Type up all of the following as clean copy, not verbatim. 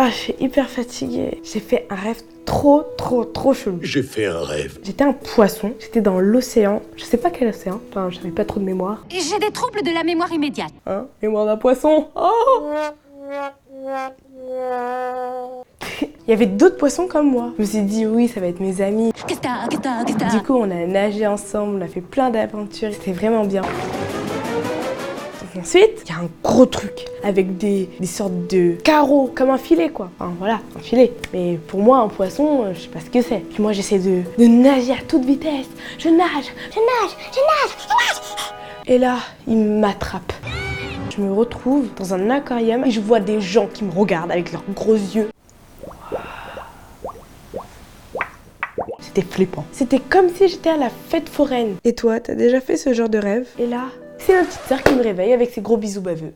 Ah, je suis hyper fatiguée. J'ai fait un rêve trop chelou. J'ai fait un rêve. J'étais un poisson, j'étais dans l'océan. Je sais pas quel océan, enfin, j'avais pas trop de mémoire. J'ai des troubles de la mémoire immédiate. Hein? Mémoire d'un poisson. Oh. Il y avait d'autres poissons comme moi. Je me suis dit, oui, ça va être mes amis. Du coup, on a nagé ensemble, on a fait plein d'aventures. C'était vraiment bien. Ensuite, il y a un gros truc avec des sortes de carreaux, comme un filet quoi. Enfin voilà, un filet. Mais pour moi, un poisson, je sais pas ce que c'est. Puis moi, j'essaie de nager à toute vitesse. Je nage. Et là, il m'attrape. Je me retrouve dans un aquarium et je vois des gens qui me regardent avec leurs gros yeux. C'était flippant. C'était comme si j'étais à la fête foraine. Et toi, t'as déjà fait ce genre de rêve? Et là, c'est ma petite sœur qui me réveille avec ses gros bisous baveux.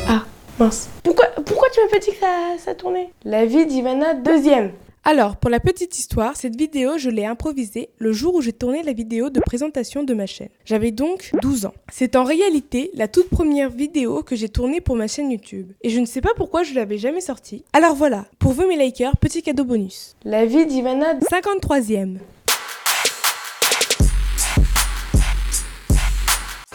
Ah, mince. Pourquoi tu m'as pas dit que ça tournait? La vie d'Ivana, deuxième. Alors, pour la petite histoire, cette vidéo, je l'ai improvisée le jour où j'ai tourné la vidéo de présentation de ma chaîne. J'avais donc 12 ans. C'est en réalité la toute première vidéo que j'ai tournée pour ma chaîne YouTube. Et je ne sais pas pourquoi je l'avais jamais sortie. Alors voilà, pour vous mes likers, petit cadeau bonus. La vie d'Ivana, 53e.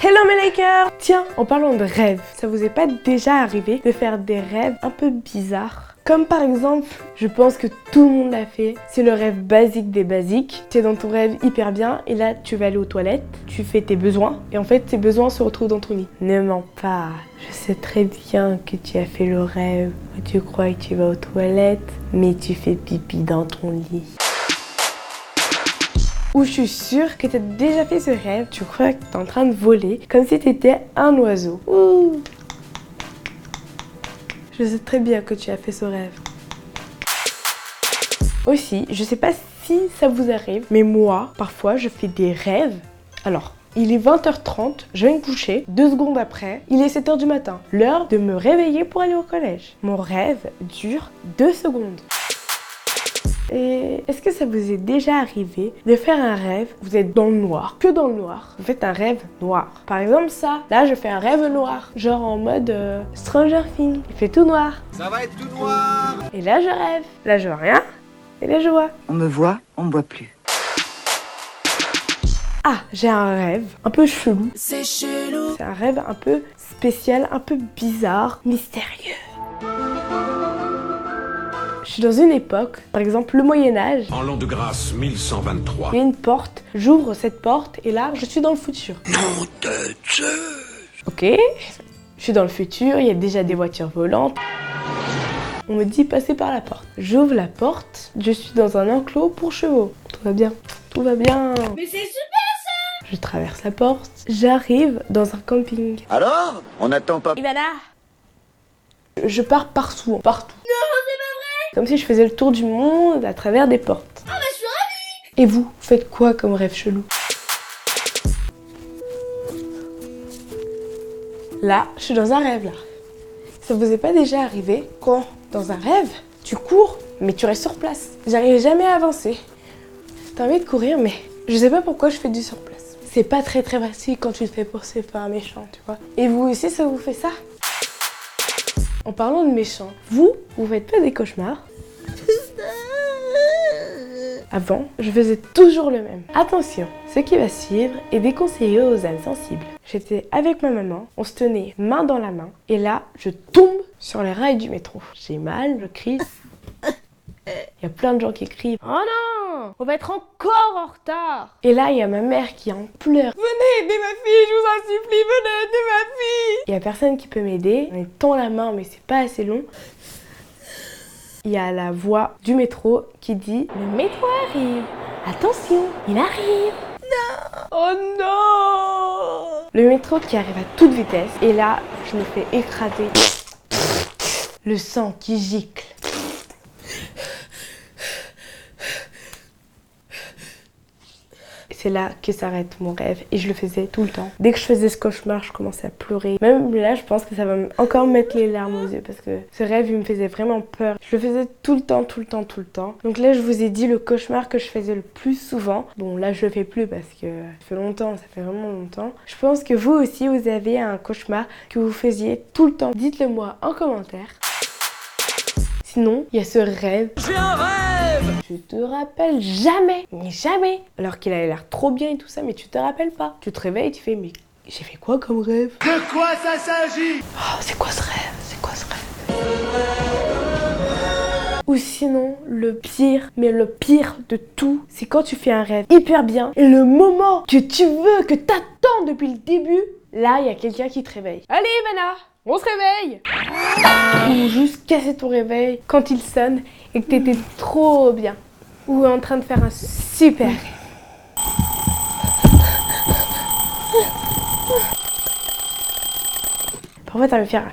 Hello mes likers! Tiens, en parlant de rêves, ça vous est pas déjà arrivé de faire des rêves un peu bizarres? Comme par exemple, je pense que tout le monde l'a fait, c'est le rêve basique des basiques. Tu es dans ton rêve hyper bien et là tu vas aller aux toilettes, tu fais tes besoins et en fait tes besoins se retrouvent dans ton lit. Ne mens pas, je sais très bien que tu as fait le rêve où tu crois que tu vas aux toilettes, mais tu fais pipi dans ton lit. Ou je suis sûre que tu as déjà fait ce rêve, tu crois que tu es en train de voler comme si tu étais un oiseau. Ouh. Je sais très bien que tu as fait ce rêve. Aussi, je sais pas si ça vous arrive, mais moi, parfois, je fais des rêves. Alors, il est 20h30, je vais me coucher. 2 secondes après, il est 7h du matin. L'heure de me réveiller pour aller au collège. Mon rêve dure 2 secondes. Et est-ce que ça vous est déjà arrivé de faire un rêve, vous êtes dans le noir, que dans le noir, vous faites un rêve noir. Par exemple ça, là je fais un rêve noir, genre en mode Stranger Things, il fait tout noir. Ça va être tout noir. Et là je rêve, là je vois rien, et là je vois. On me voit, on me voit plus. Ah, j'ai un rêve un peu chelou. C'est chelou. C'est un rêve un peu spécial, un peu bizarre, mystérieux. Je suis dans une époque, par exemple le Moyen-Âge. En l'an de grâce 1123. Il y a une porte, j'ouvre cette porte et là je suis dans le futur. Nom de Dieu. Ok, je suis dans le futur, il y a déjà des voitures volantes. On me dit passer par la porte. J'ouvre la porte, je suis dans un enclos pour chevaux. Tout va bien, tout va bien. Mais c'est super ça! Je traverse la porte, j'arrive dans un camping. Alors, on n'attend pas. Ivana! Je pars partout. Non, c'est pas vrai! Comme si je faisais le tour du monde à travers des portes. Ah bah je suis ravie! Et vous, faites quoi comme rêve chelou? Là, je suis dans un rêve là. Ça vous est pas déjà arrivé quand, dans un rêve, tu cours, mais tu restes sur place? J'arrive jamais à avancer. T'as envie de courir, mais je sais pas pourquoi je fais du sur place. C'est pas très facile quand tu te fais poursuivre par un méchant, tu vois. Et vous aussi, ça vous fait ça? En parlant de méchants, vous faites pas des cauchemars? Avant, je faisais toujours le même. Attention, ce qui va suivre est déconseillé aux âmes sensibles. J'étais avec ma maman, on se tenait main dans la main, et là, je tombe sur les rails du métro. J'ai mal, je crie. Il y a plein de gens qui crient « Oh non, on va être encore en retard !» Et là, il y a ma mère qui en pleure. « Venez aider ma fille, je vous en supplie, venez aider ma fille !» Il y a personne qui peut m'aider, on tend la main mais c'est pas assez long. Il y a la voix du métro qui dit « Le métro arrive, attention, il arrive !» Non. Oh non. Le métro qui arrive à toute vitesse et là, je me fais écraser. Le sang qui gicle. c'est là que s'arrête mon rêve et je le faisais tout le temps. Dès que je faisais ce cauchemar, je commençais à pleurer. Même là, je pense que ça va encore me mettre les larmes aux yeux parce que ce rêve, il me faisait vraiment peur. Je le faisais tout le temps. Donc là, je vous ai dit le cauchemar que je faisais le plus souvent. Bon, là, je le fais plus parce que ça fait longtemps, ça fait vraiment longtemps. Je pense que vous aussi, vous avez un cauchemar que vous faisiez tout le temps. Dites-le moi en commentaire. Sinon, il y a ce rêve. J'ai un rêve! Tu te rappelles jamais, mais jamais. Alors qu'il avait l'air trop bien et tout ça, mais tu te rappelles pas. Tu te réveilles, tu fais, mais j'ai fait quoi comme rêve? De quoi ça s'agit? Oh, c'est quoi ce rêve? C'est quoi ce rêve? Ou sinon, le pire, mais le pire de tout, c'est quand tu fais un rêve hyper bien et le moment que tu veux, que t'attends depuis le début, là, il y a quelqu'un qui te réveille. Allez, Ivana, on se réveille! Ou juste casser ton réveil quand il sonne et que t'étais trop bien. Ou en train de faire un super rêve. Parfois, ça va me faire...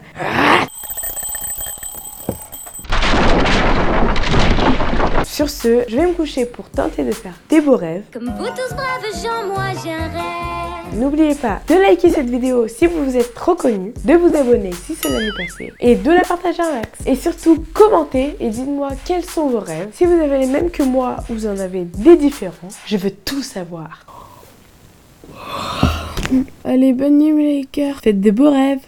Sur ce, je vais me coucher pour tenter de faire des beaux rêves. Comme vous tous braves gens, moi j'ai un rêve. N'oubliez pas de liker cette vidéo si vous vous êtes trop connu, de vous abonner si cela n'est passé et de la partager un max. Et surtout, commentez et dites-moi quels sont vos rêves. Si vous avez les mêmes que moi ou vous en avez des différents, je veux tout savoir. Allez, bonne nuit les cœurs. Faites des beaux rêves.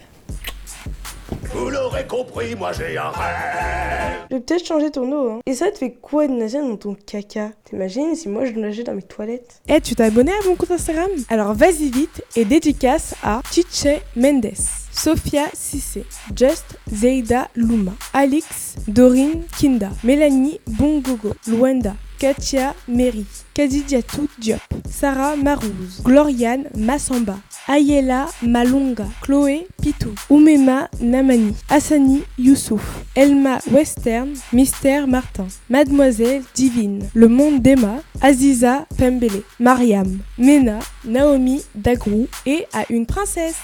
Vous l'aurez compris, moi j'ai un rêve! Je vais peut-être changer ton eau, hein. Et ça te fait quoi de nager dans ton caca? T'imagines si moi je nageais dans mes toilettes? Eh, tu t'es abonné à mon compte Instagram? Alors vas-y vite et dédicace à Chiche Mendes, Sophia Cissé, Just Zeida Luma, Alix Dorine Kinda, Mélanie Bongogo, Luanda, Katia Meri, Kadidiatou Diop, Sarah Marouz, Gloriane Massamba, Ayela Malonga, Chloé Pitou, Oumema Namani, Hassani Youssouf, Elma Western, Mystère Martin, Mademoiselle Divine, Le Monde d'Emma, Aziza Pembele, Mariam, Mena, Naomi Dagrou et à une princesse.